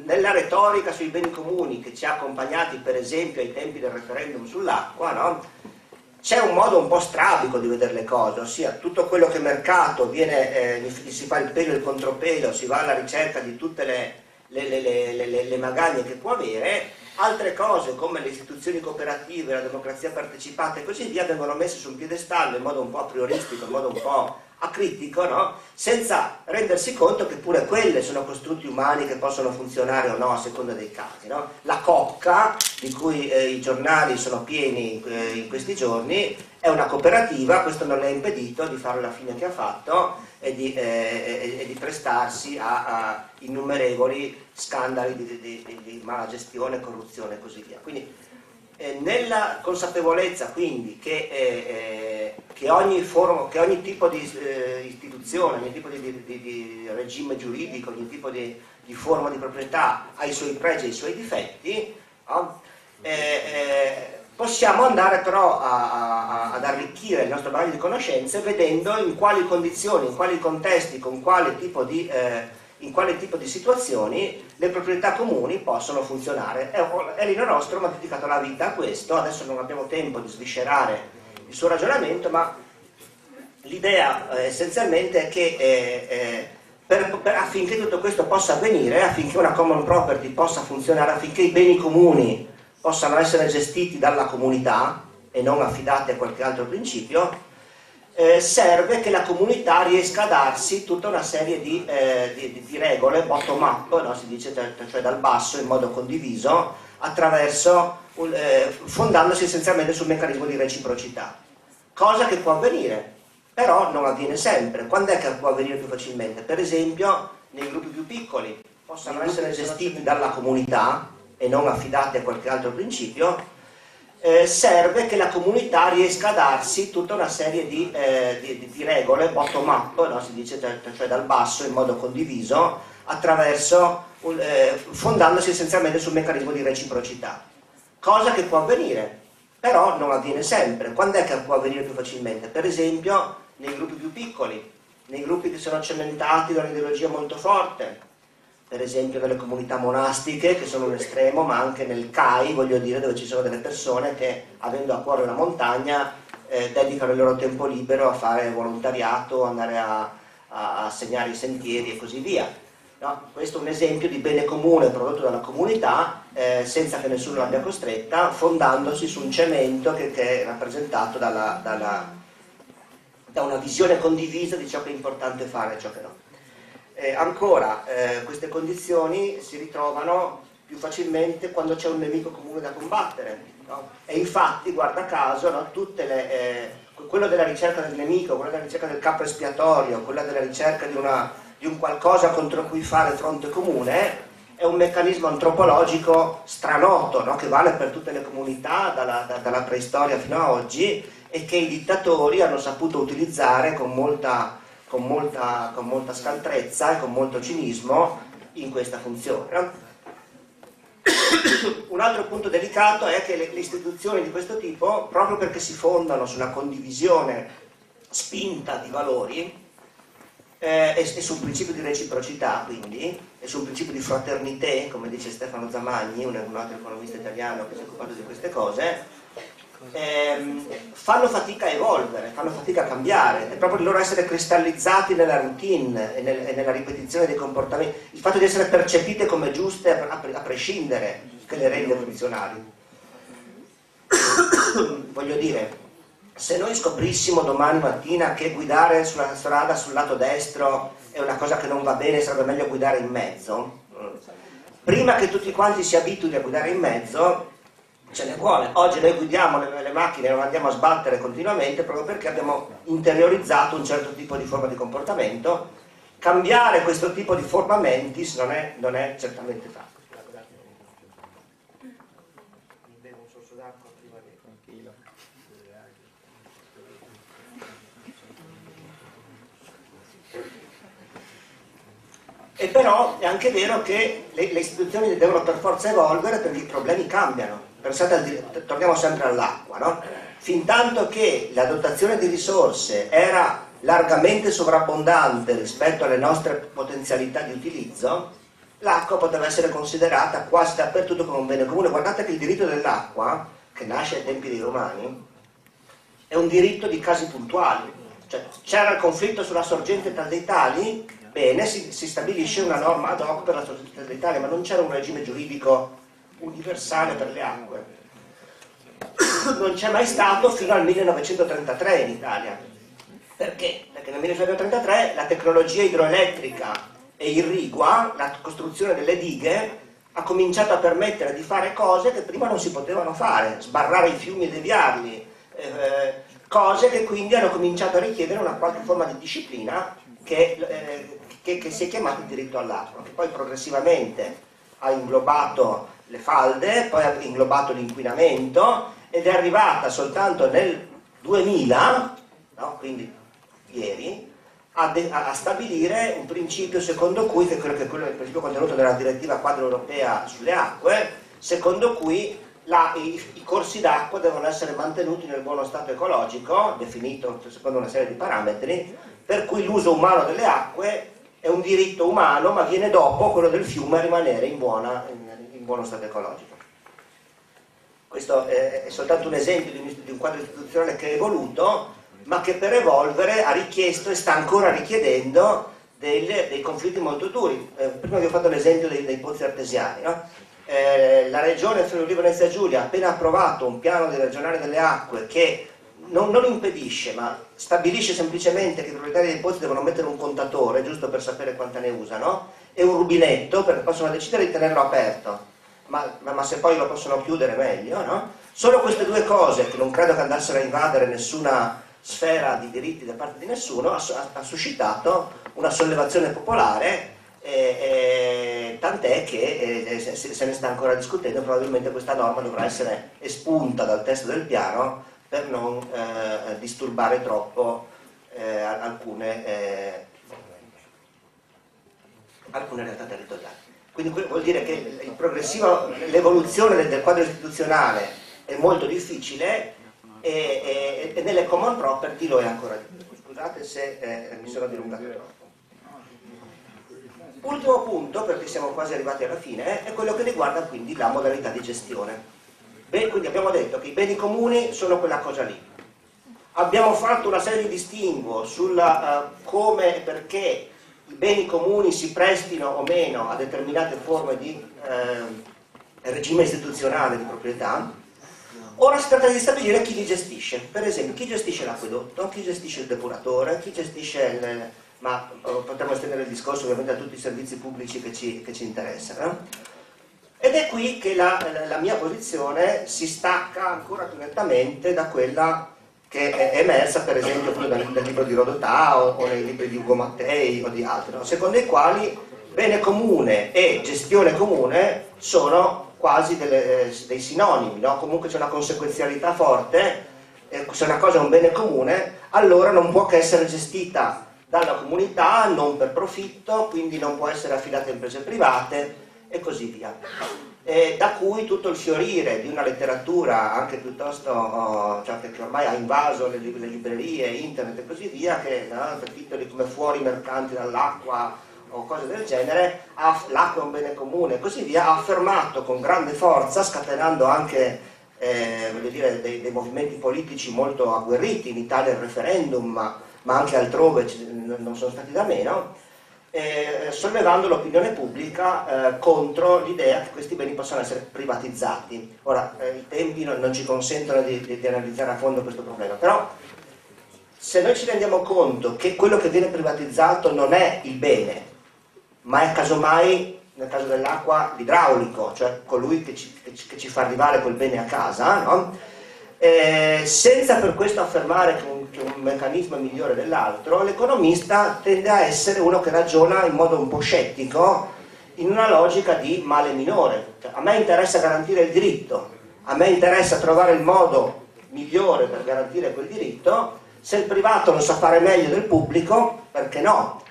nella retorica sui beni comuni che ci ha accompagnati per esempio ai tempi del referendum sull'acqua, no? C'è un modo un po' strabico di vedere le cose, ossia tutto quello che mercato si fa il pelo e il contropelo, si va alla ricerca di tutte le magagne che può avere, altre cose come le istituzioni cooperative, la democrazia partecipata e così via vengono messe su un piedistallo in modo un po' a prioristico, in modo un po' acritico, no? Senza rendersi conto che pure quelle sono costrutti umani che possono funzionare o no a seconda dei casi, no? La cocca, di cui i giornali sono pieni in questi giorni, è una cooperativa, questo non le ha impedito di fare la fine che ha fatto e di prestarsi a innumerevoli scandali di mala gestione, corruzione e così via. Quindi nella consapevolezza quindi che ogni tipo di istituzione, ogni tipo di regime giuridico, ogni tipo di forma di proprietà ha i suoi pregi e i suoi difetti, no? Possiamo andare però ad arricchire il nostro bagaglio di conoscenze vedendo in quali condizioni, in quali contesti, in quale tipo di situazioni le proprietà comuni possono funzionare. Elinor Ostrom ha dedicato la vita a questo, adesso non abbiamo tempo di sviscerare il suo ragionamento, ma l'idea essenzialmente è che affinché tutto questo possa avvenire, affinché una common property possa funzionare, affinché i beni comuni possano essere gestiti dalla comunità e non affidati a qualche altro principio, serve che la comunità riesca a darsi tutta una serie di regole bottom up, no? Si dice, cioè dal basso in modo condiviso, fondandosi essenzialmente sul meccanismo di reciprocità, cosa che può avvenire, però non avviene sempre. Quando è che può avvenire più facilmente? Per esempio nei gruppi più piccoli, possano essere gestiti dalla comunità e non affidati a qualche altro principio, serve che la comunità riesca a darsi tutta una serie di regole bottom up, no? Si dice, cioè dal basso in modo condiviso, attraverso fondandosi essenzialmente sul meccanismo di reciprocità, cosa che può avvenire, però non avviene sempre. Quando è che può avvenire più facilmente? Per esempio nei gruppi più piccoli, nei gruppi che sono cementati da un'ideologia molto forte, per esempio nelle comunità monastiche, che sono un estremo, ma anche nel CAI, voglio dire, dove ci sono delle persone che, avendo a cuore la montagna, dedicano il loro tempo libero a fare volontariato, andare a segnare i sentieri e così via. No? Questo è un esempio di bene comune prodotto dalla comunità, senza che nessuno l'abbia costretta, fondandosi su un cemento che è rappresentato da una visione condivisa di ciò che è importante fare e ciò che no. Ancora, queste condizioni si ritrovano più facilmente quando c'è un nemico comune da combattere, no? E infatti, guarda caso, no, quello della ricerca del nemico, quello della ricerca del capo espiatorio, quella della ricerca di un qualcosa contro cui fare fronte comune, è un meccanismo antropologico stranoto, no? Che vale per tutte le comunità dalla preistoria fino ad oggi, e che i dittatori hanno saputo utilizzare con molta scaltrezza e con molto cinismo in questa funzione, no? Un altro punto delicato è che le istituzioni di questo tipo, proprio perché si fondano su una condivisione spinta di valori e su un principio di reciprocità, quindi, e su un principio di fraternité, come dice Stefano Zamagni, un altro economista italiano che si è occupato di queste cose, fanno fatica a evolvere, fanno fatica a cambiare. È proprio il loro essere cristallizzati nella routine e nella ripetizione dei comportamenti, il fatto di essere percepite come giuste a prescindere, che le rende funzionali. Voglio dire, se noi scoprissimo domani mattina che guidare sulla strada sul lato destro è una cosa che non va bene, sarebbe meglio guidare in mezzo, prima che tutti quanti si abituino a guidare in mezzo, ce ne vuole. Oggi noi guidiamo le macchine e non andiamo a sbattere continuamente proprio perché abbiamo interiorizzato un certo tipo di forma di comportamento. Cambiare questo tipo di forma mentis non è certamente facile. Bevo un sorso d'acqua prima di... Tranquillo. E però è anche vero che le istituzioni devono per forza evolvere perché i problemi cambiano. Pensate, torniamo sempre all'acqua, no? Fintanto che la dotazione di risorse era largamente sovrabbondante rispetto alle nostre potenzialità di utilizzo, l'acqua poteva essere considerata quasi dappertutto come un bene comune. Guardate che il diritto dell'acqua, che nasce ai tempi dei Romani, è un diritto di casi puntuali. Cioè, c'era il conflitto sulla sorgente tal dei tali, bene, si stabilisce una norma ad hoc per la sorgente tal dei tali, ma non c'era un regime giuridico universale per le acque. Non c'è mai stato fino al 1933 in Italia. Perché? Perché nel 1933 la tecnologia idroelettrica e irrigua, la costruzione delle dighe, ha cominciato a permettere di fare cose che prima non si potevano fare, sbarrare i fiumi e deviarli, cose che quindi hanno cominciato a richiedere una qualche forma di disciplina che si è chiamata il diritto all'acqua, che poi progressivamente ha inglobato le falde, poi ha inglobato l'inquinamento ed è arrivata soltanto nel 2000, no? Quindi ieri, a stabilire un principio secondo cui, che credo che quello è il principio contenuto nella direttiva quadro europea sulle acque, secondo cui i corsi d'acqua devono essere mantenuti nel buono stato ecologico, definito secondo una serie di parametri, per cui l'uso umano delle acque è un diritto umano, ma viene dopo quello del fiume a rimanere in buono stato ecologico. Questo è soltanto un esempio di un quadro istituzionale che è evoluto, ma che per evolvere ha richiesto e sta ancora richiedendo dei conflitti molto duri. Prima vi ho fatto l'esempio dei pozzi artesiani, no? La regione Friuli Venezia Giulia ha appena approvato un piano regionale delle acque che non impedisce, ma stabilisce semplicemente che i proprietari dei pozzi devono mettere un contatore, giusto per sapere quanta ne usano, e un rubinetto, perché possono decidere di tenerlo aperto, ma se poi lo possono chiudere meglio, no? Solo queste due cose, che non credo che andassero a invadere nessuna sfera di diritti da parte di nessuno, ha suscitato una sollevazione popolare tant'è che se ne sta ancora discutendo. Probabilmente questa norma dovrà essere espunta dal testo del piano per non disturbare troppo alcune realtà territoriali. Quindi vuol dire che l'evoluzione del quadro istituzionale è molto difficile e nelle common property lo è ancora di più. Scusate se mi sono dilungato troppo. Ultimo punto, perché siamo quasi arrivati alla fine, è quello che riguarda quindi la modalità di gestione. Quindi abbiamo detto che i beni comuni sono quella cosa lì. Abbiamo fatto una serie di distinguo sulla come e perché i beni comuni si prestino o meno a determinate forme di regime istituzionale di proprietà. Ora si tratta di stabilire chi li gestisce. Per esempio, chi gestisce l'acquedotto, chi gestisce il depuratore, chi gestisce ma potremmo estendere il discorso ovviamente a tutti i servizi pubblici che ci interessano. Ed è qui che la mia posizione si stacca ancora più nettamente da quella che è emersa per esempio nel libro di Rodotà o nei libri di Ugo Mattei o di altri, no? Secondo i quali bene comune e gestione comune sono quasi dei sinonimi, no? Comunque c'è una conseguenzialità forte, se una cosa è un bene comune allora non può che essere gestita dalla comunità, non per profitto, quindi non può essere affidata a imprese private e così via. Da cui tutto il fiorire di una letteratura anche piuttosto cioè che ormai ha invaso le librerie, internet e così via, che per titoli come Fuori i mercanti dall'acqua o cose del genere, l'acqua è un bene comune e così via, ha affermato con grande forza, scatenando anche voglio dire, dei movimenti politici molto agguerriti, in Italia il referendum, ma anche altrove non sono stati da meno, sollevando l'opinione pubblica contro l'idea che questi beni possano essere privatizzati. Ora, i tempi non ci consentono di analizzare a fondo questo problema, però se noi ci rendiamo conto che quello che viene privatizzato non è il bene, ma è casomai, nel caso dell'acqua, l'idraulico, cioè colui che ci fa arrivare quel bene a casa, no? Senza per questo affermare che un meccanismo è migliore dell'altro, l'economista tende a essere uno che ragiona in modo un po' scettico, in una logica di male minore. Cioè, a me interessa garantire il diritto, a me interessa trovare il modo migliore per garantire quel diritto. Se il privato lo sa fare meglio del pubblico, perché no?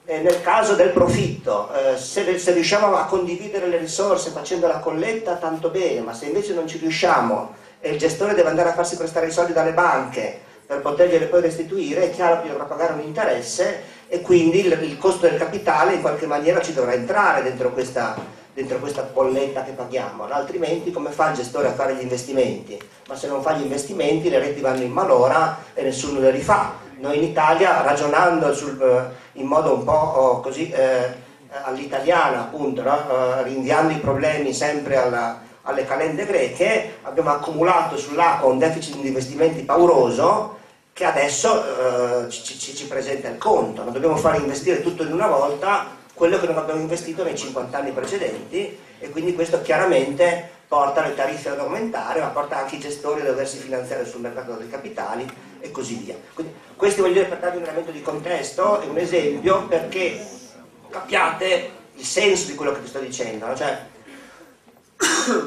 Nel caso del profitto, se riusciamo a condividere le risorse facendo la colletta, tanto bene, ma se invece non ci riusciamo e il gestore deve andare a farsi prestare i soldi dalle banche per potergliele poi restituire, è chiaro che dovrà pagare un interesse e quindi il costo del capitale in qualche maniera ci dovrà entrare dentro questa bolletta che paghiamo, altrimenti come fa il gestore a fare gli investimenti? Ma se non fa gli investimenti le reti vanno in malora e nessuno le rifà. Noi in Italia, ragionando in modo un po' così all'italiana, appunto, no? Rinviando i problemi sempre alle calende greche, abbiamo accumulato sull'acqua un deficit di investimenti pauroso che adesso ci presenta il conto. Non dobbiamo fare investire tutto in una volta quello che non abbiamo investito nei 50 anni precedenti, e quindi questo chiaramente porta le tariffe ad aumentare, ma porta anche i gestori a doversi finanziare sul mercato dei capitali e così via. Quindi, questo voglio dire per darvi un elemento di contesto e un esempio perché capiate il senso di quello che vi sto dicendo, no? Cioè,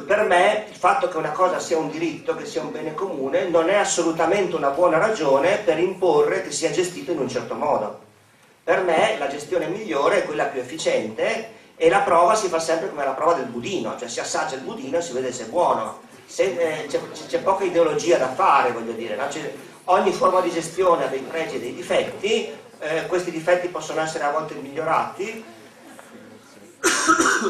per me il fatto che una cosa sia un diritto, che sia un bene comune, non è assolutamente una buona ragione per imporre che sia gestito in un certo modo. Per me la gestione migliore è quella più efficiente, e la prova si fa sempre come la prova del budino, cioè si assaggia il budino e si vede se è buono. C'è poca ideologia da fare, voglio dire, no? Ogni forma di gestione ha dei pregi e dei difetti, questi difetti possono essere a volte migliorati,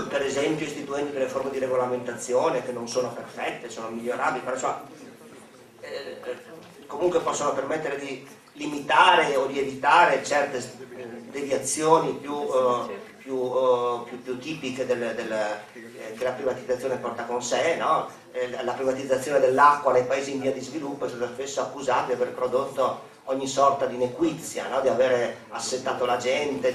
per esempio istituendo delle forme di regolamentazione che non sono perfette, sono migliorabili, però insomma, comunque possono permettere di limitare o di evitare certe deviazioni più tipiche che la privatizzazione porta con sé, no? La privatizzazione dell'acqua nei paesi in via di sviluppo è stata spesso accusata di aver prodotto ogni sorta di inequizia, no? Di avere assettato la gente,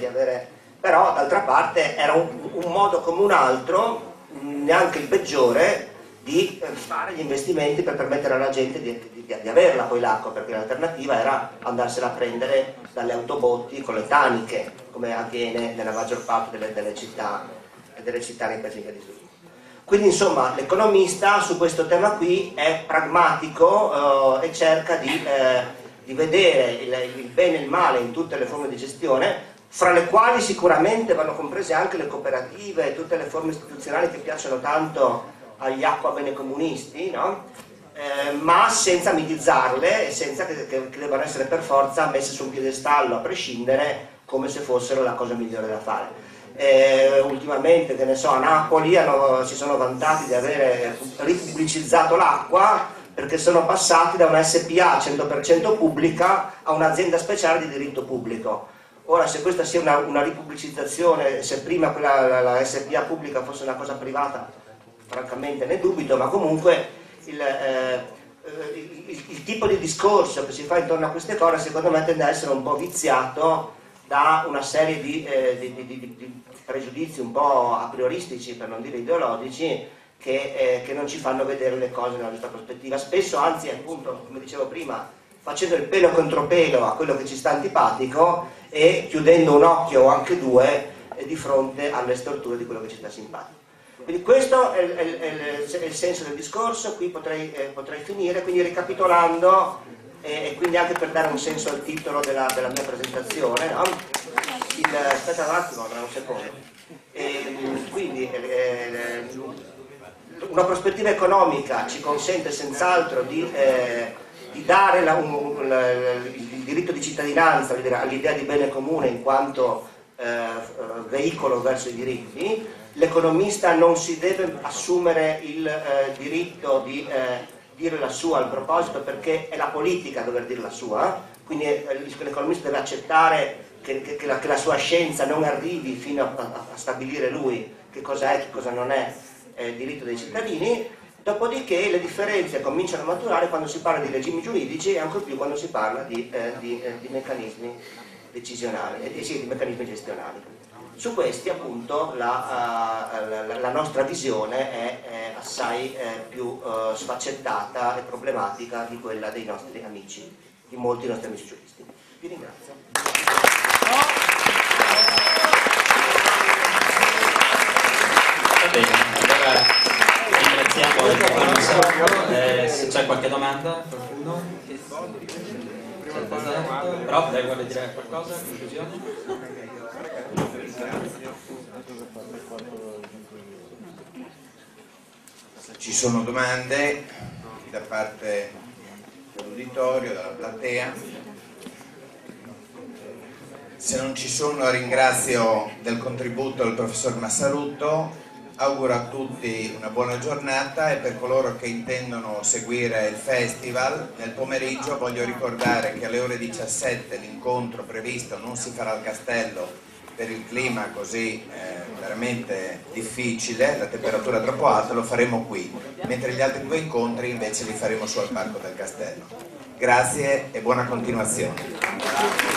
però d'altra parte era un modo come un altro, neanche il peggiore, di fare gli investimenti per permettere alla gente di averla poi l'acqua, perché l'alternativa era andarsela a prendere dalle autobotti con le taniche, come avviene nella maggior parte delle città nei paesi in via di sviluppo. Quindi insomma l'economista su questo tema qui è pragmatico e cerca di vedere il bene e il male in tutte le forme di gestione, fra le quali sicuramente vanno comprese anche le cooperative e tutte le forme istituzionali che piacciono tanto agli acquabenecomunisti, no? Ma senza mitizzarle e senza che debbano essere per forza messe su un piedestallo a prescindere, come se fossero la cosa migliore da fare. Ultimamente, che ne so, a Napoli si sono vantati di avere ripubblicizzato l'acqua, perché sono passati da una SPA 100% pubblica a un'azienda speciale di diritto pubblico. Ora, se questa sia una ripubblicizzazione, se prima la SPA pubblica fosse una cosa privata, francamente ne dubito, ma comunque il tipo di discorso che si fa intorno a queste cose secondo me tende a essere un po' viziato da una serie di pregiudizi un po' a prioristici, per non dire ideologici, che non ci fanno vedere le cose nella giusta prospettiva. Spesso, anzi, appunto, come dicevo prima, facendo il pelo contro pelo a quello che ci sta antipatico e chiudendo un occhio o anche due di fronte alle storture di quello che ci sta simpatico. Quindi questo è il senso del discorso. Qui potrei finire, quindi ricapitolando, e quindi anche per dare un senso al titolo della mia presentazione, no? Aspetta un attimo, un secondo. Quindi una prospettiva economica ci consente senz'altro di dare il diritto di cittadinanza all'idea di bene comune in quanto veicolo verso i diritti. L'economista non si deve assumere il diritto di dire la sua al proposito, perché è la politica a dover dire la sua, quindi l'economista deve accettare che la sua scienza non arrivi fino a stabilire lui che cosa è e che cosa non è diritto dei cittadini. Dopodiché le differenze cominciano a maturare quando si parla di regimi giuridici e ancor più quando si parla di meccanismi decisionali, di meccanismi gestionali. Su questi appunto la nostra visione è assai più sfaccettata e problematica di quella dei nostri amici, di molti nostri amici giuristi. Vi ringrazio. Va bene, allora ringraziamo il professore. Se c'è qualche domanda, qualcuno? Però lei vuole dire qualcosa? Conclusione? Ci sono domande da parte dell'uditorio, dalla platea. Se non ci sono, ringrazio del contributo il professor Massarutto, auguro a tutti una buona giornata e per coloro che intendono seguire il festival nel pomeriggio voglio ricordare che alle ore 17 l'incontro previsto non si farà al castello per il clima così veramente difficile, la temperatura è troppo alta, lo faremo qui, mentre gli altri due incontri invece li faremo su al Parco del Castello. Grazie e buona continuazione.